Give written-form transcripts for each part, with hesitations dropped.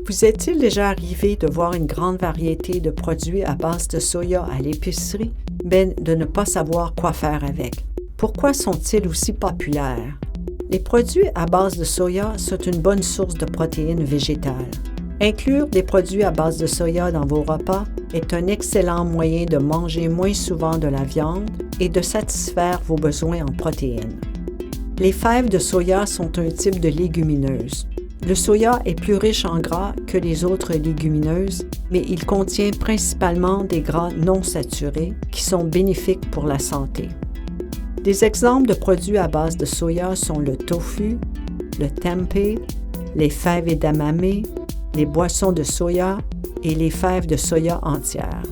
Vous est-il déjà arrivé de voir une grande variété de produits à base de soya à l'épicerie, mais de ne pas savoir quoi faire avec? Pourquoi sont-ils aussi populaires? Les produits à base de soya sont une bonne source de protéines végétales. Inclure des produits à base de soya dans vos repas est un excellent moyen de manger moins souvent de la viande et de satisfaire vos besoins en protéines. Les fèves de soya sont un type de légumineuse. Le soya est plus riche en gras que les autres légumineuses, mais il contient principalement des gras non saturés qui sont bénéfiques pour la santé. Des exemples de produits à base de soya sont le tofu, le tempeh, les fèves edamame, les boissons de soya et les fèves de soya entières.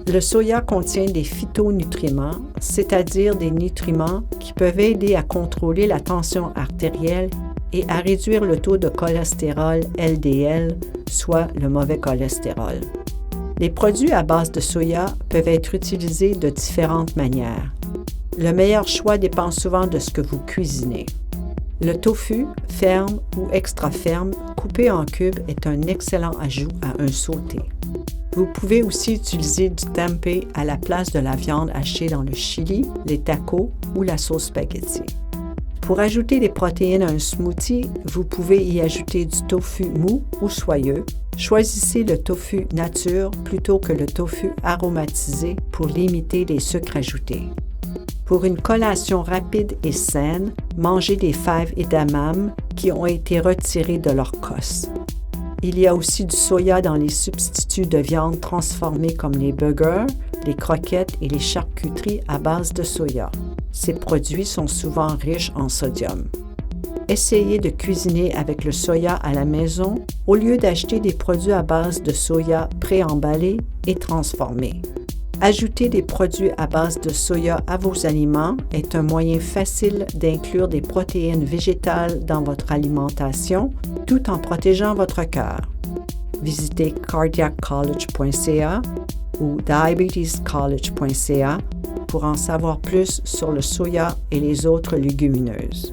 Le soya contient des phytonutriments, c'est-à-dire des nutriments qui peuvent aider à contrôler la tension artérielle et à réduire le taux de cholestérol LDL, soit le mauvais cholestérol. Les produits à base de soya peuvent être utilisés de différentes manières. Le meilleur choix dépend souvent de ce que vous cuisinez. Le tofu, ferme ou extra ferme, coupé en cubes, est un excellent ajout à un sauté. Vous pouvez aussi utiliser du tempeh à la place de la viande hachée dans le chili, les tacos ou la sauce spaghetti. Pour ajouter des protéines à un smoothie, vous pouvez y ajouter du tofu mou ou soyeux. Choisissez le tofu nature plutôt que le tofu aromatisé pour limiter les sucres ajoutés. Pour une collation rapide et saine, mangez des fèves edamame qui ont été retirées de leur cosse. Il y a aussi du soya dans les substituts de viande transformés comme les burgers, les croquettes et les charcuteries à base de soya. Ces produits sont souvent riches en sodium. Essayez de cuisiner avec le soya à la maison au lieu d'acheter des produits à base de soya préemballés et transformés. Ajouter des produits à base de soya à vos aliments est un moyen facile d'inclure des protéines végétales dans votre alimentation tout en protégeant votre cœur. Visitez cardiaccollege.ca ou diabetescollege.ca pour en savoir plus sur le soya et les autres légumineuses.